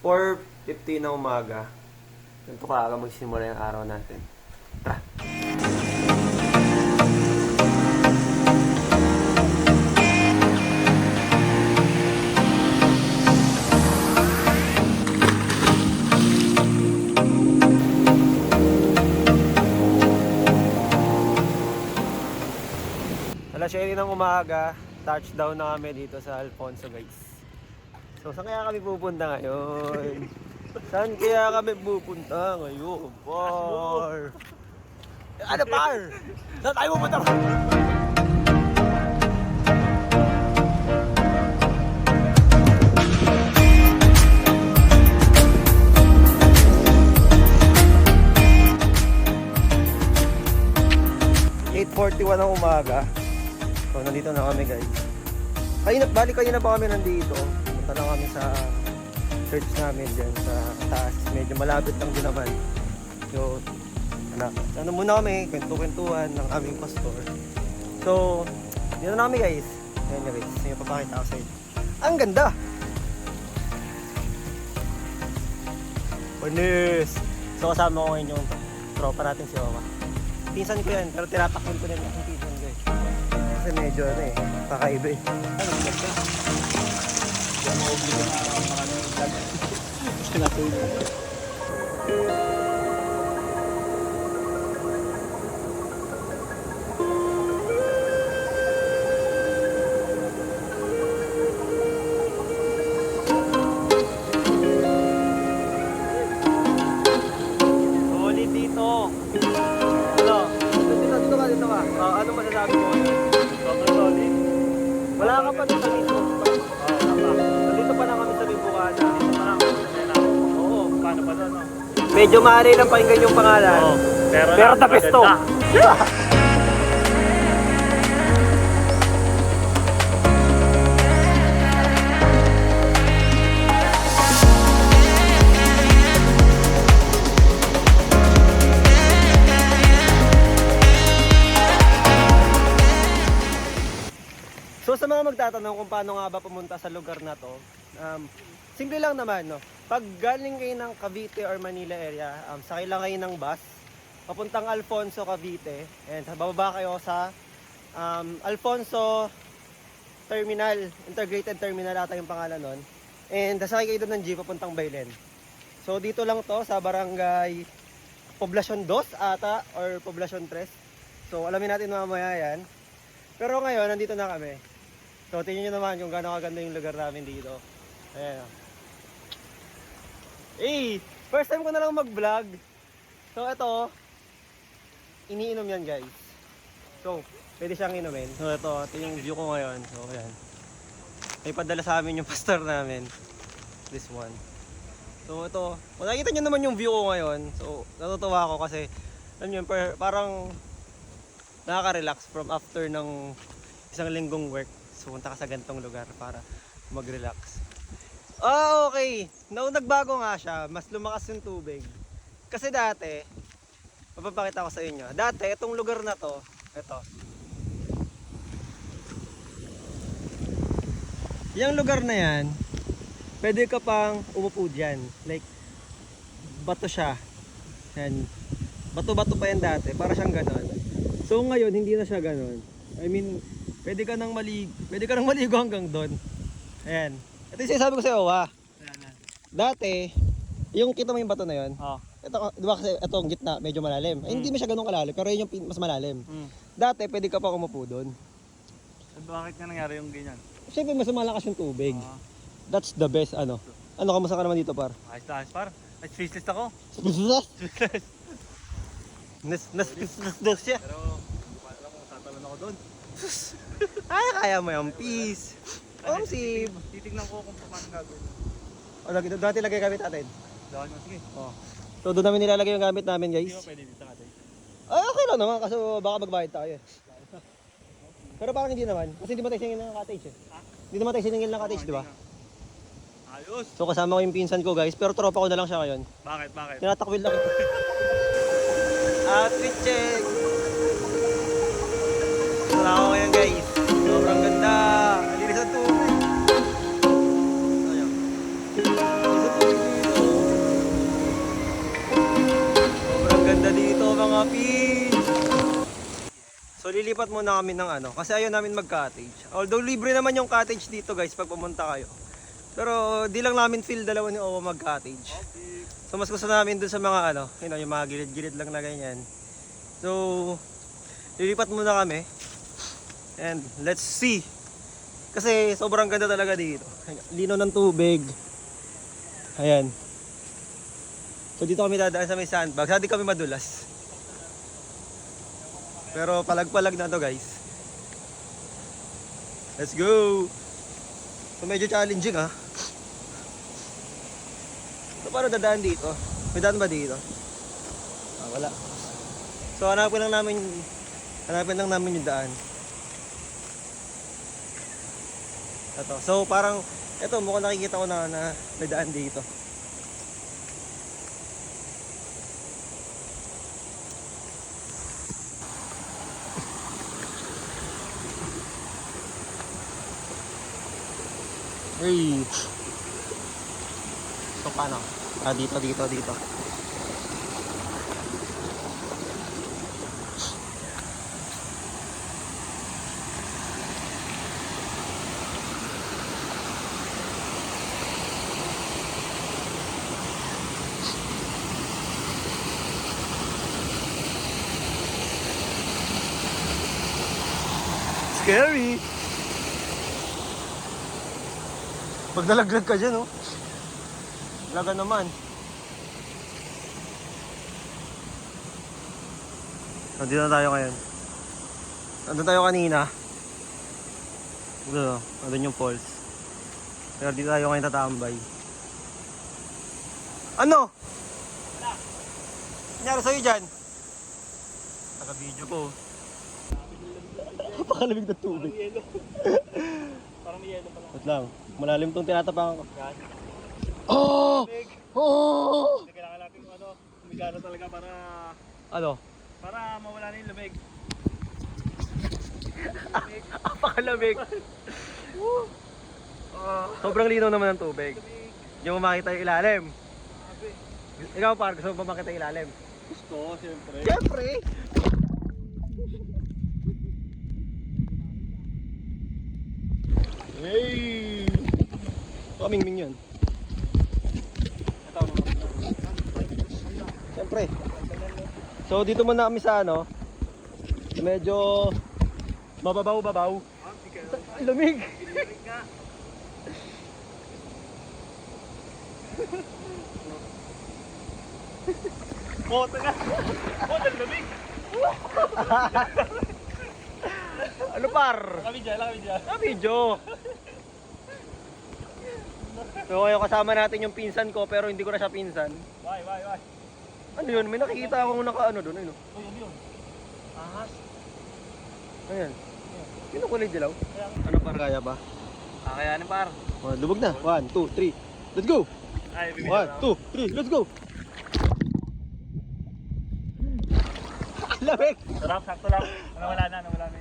4:50 na umaga. Ganito kaaga magsimula yung araw natin. Tara! Alas 7 ng umaga, touchdown na kami dito sa Alfonso, guys. So, saan kaya kami pupunta ngayon? Saan kaya kami pupunta ngayon? Par! Ano, par? Saan tayo pupunta? (8:41) ng umaga. So, nandito na kami, guys. Kanina pa kami nandito. Punta lang kami sa church namin dyan sa taas. Medyo malapit lang din naman. So, ano muna kami, kwentuhan ng aming pastor. So, dito na kami, guys. Ayan, guys. Yung papakita ko sa inyo. Ang ganda! Panis! So, kasama ko ngayon yung tropa natin si Owa. Pinsan ko yan, pero tinatakon ko na yung pinsan ko eh. Kasi medyo ano eh, kakaiba eh. Ano, ganda. Diyan mo obligo na maraming vlog. Kasi natulog. Solid dito. Dito ka. Ano masasabi mo? Sobrang solid. Wala ka pa dito mismo. Nandito pa lang kami sa Bibukana. Dito pa lang kami sa Merao. Oo, paano pa doon? Medyo maaari lang pakinggan yung pangalan. Oo, pero tapesto. So sa mga magtatanong kung paano nga ba pumunta sa lugar na to, simple lang naman, no? Pag galing kayo ng Cavite or Manila area, sakay lang kayo ng bus, papuntang Alfonso, Cavite, and bababa kayo sa Alfonso Terminal, Integrated Terminal ata yung pangalan nun, and sasakay kayo doon ng jeep papuntang Baylen. So dito lang to sa barangay Poblacion 2 ata, or Poblacion 3. So alamin natin mamaya yan. Pero ngayon, nandito na kami. So, tingnan nyo naman kung gaano kaganda yung lugar namin dito. Ayan. First time ko na lang mag-vlog. So, ito, iniinom yan, guys. So, pwede siyang inumin. So, ito yung view ko ngayon. So, ayan. May padala sa amin yung pastor namin. This one. So, ito. Kung nakikita nyo naman yung view ko ngayon, so, natutuwa ako kasi, alam nyo, parang nakaka-relax from after ng isang linggong work. So, punta ka sa ganitong lugar para mag-relax. Okay. Nagbago nga siya. Mas lumakas yung tubig. Kasi dati, mapapakita ko sa inyo. Dati, itong lugar na to, ito. Yung lugar na yan, pwede ka pang umupo dyan. Like, bato siya. Yan. Bato-bato pa yan dati. Para siyang ganon. So ngayon hindi na siya ganoon. I mean, pwede ka nang maligo hanggang doon. Ayan. Ito yung sinasabi ko sa iyo, dati, yung kita mo yung bato na yun. Oh. Ito, di ba kasi itong gitna medyo malalim. Ay, hindi mo siya ganun kalalim, pero yun yung mas malalim. Dati pwede ka pa umupo doon. Bakit nga nangyari yung ganyan? Siyempre mas malakas yung tubig. That's the best ano. Ano, kamusta ka naman dito, par? Ayos par. Ay, speechless ako. Speechless? Nas siya. Pero, paano kung tatalon ako doon? Ay, kaya mo yung peace. Si... Titignan ko kung paano gagawin. Dati lagay gamit natin. Sige. So doon namin nilalagay yung gamit namin, guys. Hindi ba pwede dito natin? Okay lang naman kasi baka magbayad tayo eh. Pero parang hindi naman. Kasi hindi mo tayo siningil ng cottage eh. Hindi naman tayo siningil ng cottage, di ba? Ayos. So kasama ko yung pinsan ko, guys. Pero tropa ko na lang siya ngayon. Bakit? Tinatakwil lang. Outfit check! Wala ako ngayon, guys. Sobrang ganda. Linis ang tubig. Ayun. Linis ang tubig. lilipat muna kami ng ano, kasi ayaw namin mag-cottage. Although libre naman yung cottage dito guys pag pumunta kayo. Pero di lang namin feel dalawa ni Owa mag-cottage. So mas gusto namin dun sa mga ano, yung mga gilid-gilid lang na ganyan. So, lilipat muna kami. And let's see. Kasi sobrang ganda talaga dito. Lino ng tubig. Ayan. So dito kami dadaan sa may sandbag. Hindi kami madulas. Pero palag-palag na to guys. Let's go! So medyo challenging ha. So paano dadaan dito? May daan ba dito? Ah, wala. So hanapin lang namin yung daan. Ito. So parang ito mukhang nakikita ko na may daan dito. Hey. So paano? Ah, dito. Scary! Pag nalaglag ka dyan, oh. Laga naman. Nandito na tayo ngayon. Nandun tayo kanina. Doon, nandun yung falls. Pero dito tayo ngayon tatambay. Ano? Wala. Nangyari sa'yo dyan? Naka-video ko. Napakalamig na tubig. Parang may yelo pala. Wait lang. Malalim tong tinatapakan ko. Yan. Oh! Oh! Hindi kailangan natin umigano talaga para Ano? mawala na yung lamig. Apakalamig. Sobrang linaw naman ng tubig. Hindi mo makita yung ilalim. Ikaw par, gusto mo ba makita yung ilalim? Gusto, siyempre. Siyempre! Hey! Kamingming yun. Ito. Siyempre. So dito muna kami sa ano, medyo mababaw-babaw. Lamig! Bota na! Bota na lamig! Ano par? Kami dyan. Video. So ngayon kasama natin yung pinsan ko pero hindi ko na siya pinsan. Why? Ano yun? May nakikita akong naka-ano doon. Ano? Uy, ano yun? Ahas. Ayan. Sino kulay dilaw? Ano par, kaya ba? Kakayanin par. Lubog na. 1, 2, 3. Let's go! Ay, 1, 2, 3. Let's go! Lamig! Sarap, sakto lang. Nawala na yung ano.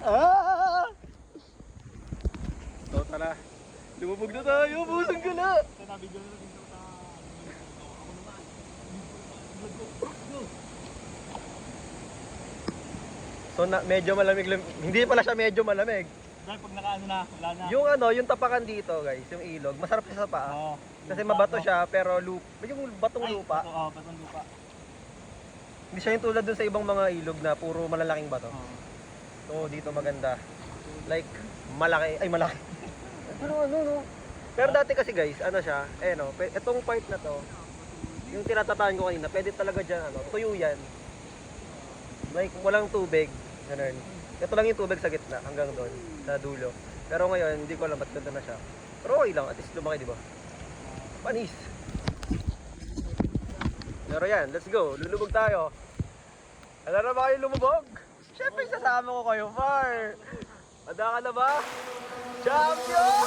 Ah! So tara. Lumubog na tayo. Busog ka na. Ito na, video na dito sa... So medyo malamig. Hindi pala siya medyo malamig. Dahil pag nakaano na, wala na. Yung yung tapakan dito guys, yung ilog, masarap siya sa paa. Oo. Kasi mabato siya pero yung batong lupa. Oo, batong lupa. Hindi siya yung tulad dun sa ibang mga ilog na puro malalaking bato. Oo. So dito maganda. Like malaki, ay malaki. No. Pero dati kasi guys, ano siya, itong part na to, yung tinatataan ko kanina, pwede talaga dyan, tuyo yan. Like walang tubig, ganun. Ito lang yung tubig sa gitna, hanggang doon, sa dulo. Pero ngayon, hindi ko alam ba't ganda na siya. Pero okay lang, at least lumaki, di ba? Panis! Pero yan, let's go, lulubog tayo. Alam na ba kayo lumubog? Siyempre sasama ko kayo, Far! Handa ka na ba? Champion!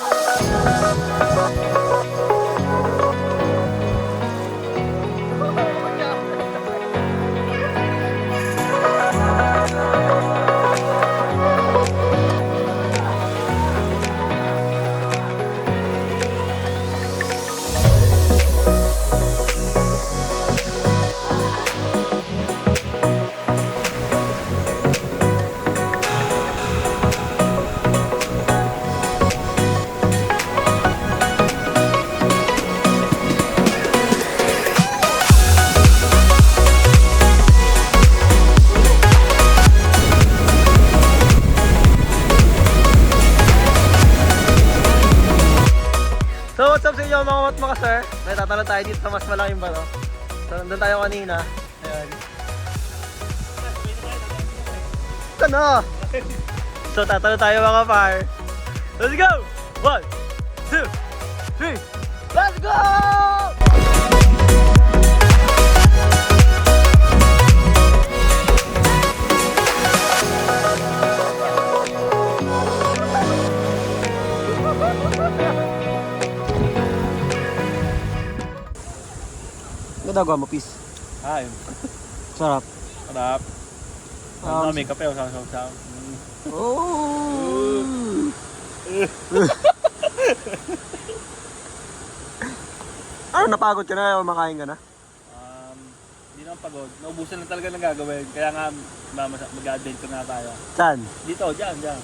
So what's up sa inyo mga matmaka sir? Natatalon tayo dito sa mas malaking bato. So nandun tayo kanina. Ayan. Ano? So tatalo tayo mga par. Let's go! 1, 2, 3, let's go! Ginagawa mo, peace. Ay, Sarap. sarap. May kape o saw-saw. Oh! Ano, napagod ka na? Makain ka na? Hindi naman pagod. Naubusan lang talaga ng gagawin. Kaya nga mag-adventure na tayo. Saan? Dito, dyan. Dyan.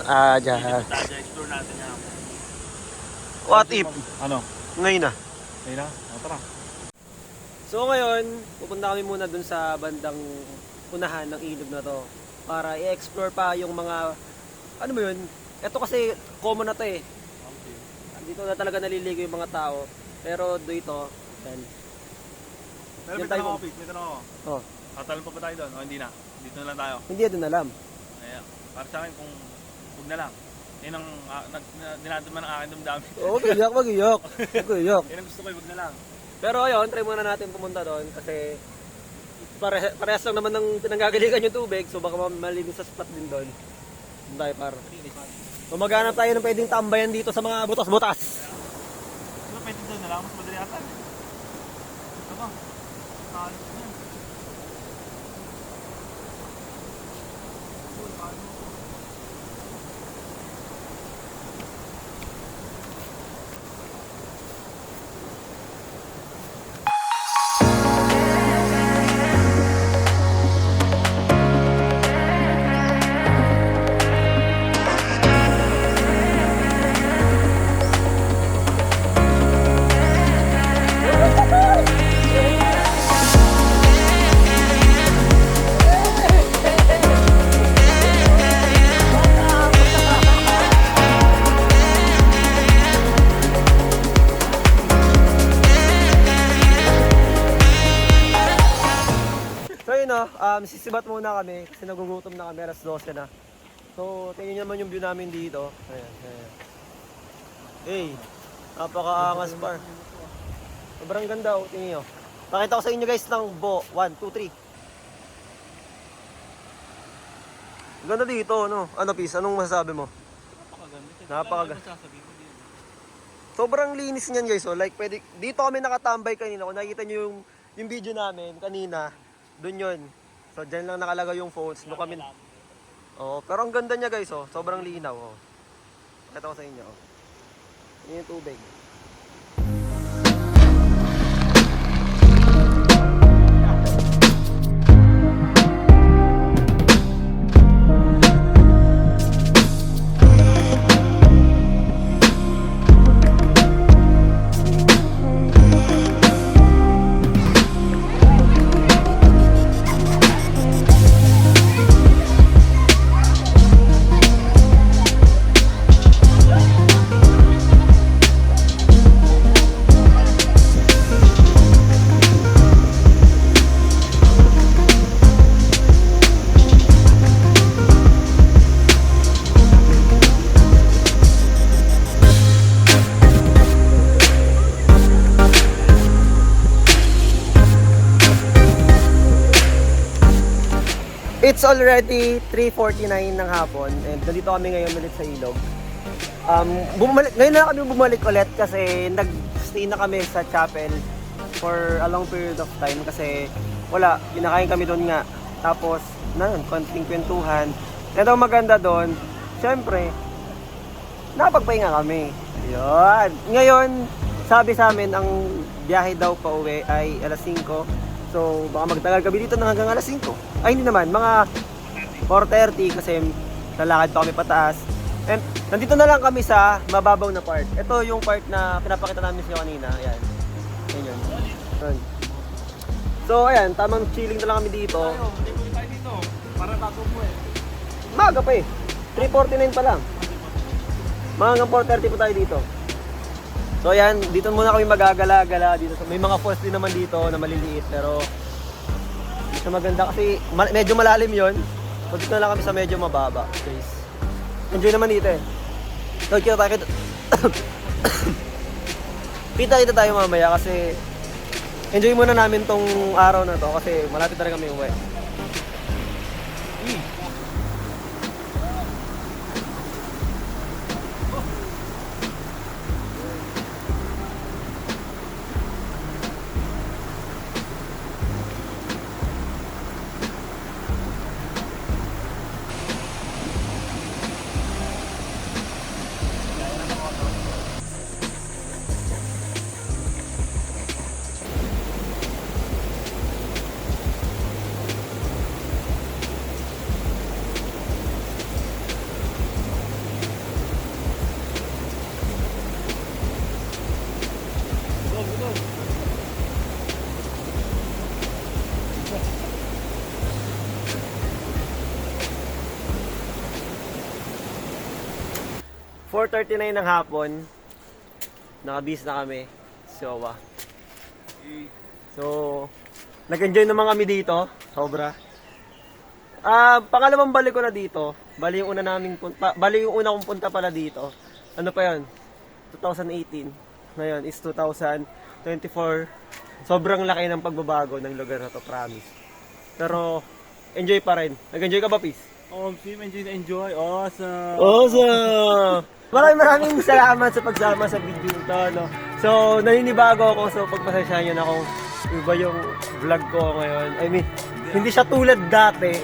Tayo, explore natin yan. What if? Ano? Ngayon na. Ayun na. Tara. So ngayon, pupunta kami muna dun sa bandang unahan ng ilog na to para i-explore pa yung mga, ano mo yun, ito kasi common na to eh. Okay. Dito na talaga naliligo yung mga tao. Pero dito, yan. Pero Yan may tayo tanong ako, kung- Pete. May tanong ako. Oh, Tatalon pa ba tayo doon? O hindi na? Dito na lang tayo. hindi din alam. Kaya, para sa akin kung huwag na lang. Yan ang dinadaman ng akin damdamin. Oo, mag-iyak. Yan ang gusto ko, huwag na lang. Pero ayun, try muna natin pumunta doon kasi parehas lang naman ng pinanggagalingan yung tubig, so baka malinis sa spot din doon. Doon tayo par. So maghanap tayo ng pwedeng tambayan dito sa mga butas-butas. Pero pwede doon na lang. Mas madali ata. Ito ba? Nakalit na. So yun sisibat muna kami kasi nagugutom na kami, alas 12 na. So tingnan niyo naman yung view namin dito. Ayan. Hey, napaka-angas par. Sobrang ganda oh, tingnan niyo. Pakita ko sa inyo guys ng 1, 2, 3. Ganda dito, no? Ano, Peace? Anong masasabi mo? Napakaganda. Sobrang linis niyan guys, oh. Like pwede dito kami nakatambay kanina. Kung nakita niyo yung video namin kanina, doon 'yon. So diyan lang nakalagay yung phones. No kami. Oh, pero ang ganda niya guys, oh. Sobrang linaw, oh. Ito ko sa inyo, oh. Yan yung tubig. It's already 3:49 ng hapon and nandito kami ngayon ulit sa ilog. Ngayon na kami bumalik ulit kasi nag-stay na kami sa chapel for a long period of time kasi wala, pinakain kami doon nga. Tapos, konting kwentuhan. And ang maganda doon, syempre, napagpahinga kami. Yun. Ngayon, sabi sa amin, ang biyahe daw pa uwi ay alas 5. So, baka magtagal kami dito na hanggang alas 5. Ay, hindi naman. Mga 4:30 kasi lalakad pa kami pataas. And nandito na lang kami sa mababaw na part. Ito yung part na pinapakita namin sa kanina. Ayan. Ayan yun. Ayan. So, ayan. Tamang chilling na lang kami dito. Hindi ko tayo dito. Para bago mo eh. Maga pa eh. 3:49 pa lang. Mga hanggang 4:30 pa tayo dito. So ayan, dito muna kami magagala-gala dito. May mga falls din naman dito na maliliit pero mas maganda kasi medyo malalim 'yon. So dito na lang kami sa medyo mababa. Guys. Enjoy naman dito eh. So kita tayo kita tayo mamaya kasi enjoy muna namin tong araw na to kasi malapit na rin kami uwi. 4:39 ng hapon. Nakabis na kami. So, nag-enjoy naman kami dito. Sobra. Pangalawang balik ko na dito. Bali yung una kong punta pala dito. Ano pa yun? 2018. Ngayon is 2024. Sobrang laki ng pagbabago ng lugar na to, promise. Pero, enjoy pa rin. Nag-enjoy ka ba, Peace? Team, enjoy na enjoy. Awesome! Awesome! Maraming salamat sa pagsama sa video nito, no? So, naninibago ako. So, pagpasensyahan nyo na kung iba yung vlog ko ngayon. I mean, hindi siya tulad dati.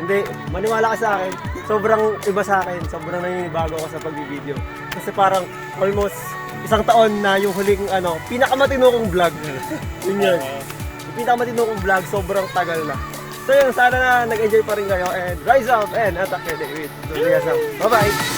Hindi, maniwala ka sa akin. Sobrang iba sa akin. Sobrang naninibago ako sa pag-video. Kasi parang almost isang taon na yung huling, pinakamatino kong vlog. Yun yun. Yung pinakamatino kong vlog, sobrang tagal na. So yun, sana na nag-enjoy pa rin kayo. And rise up and attack your day with Bye-bye!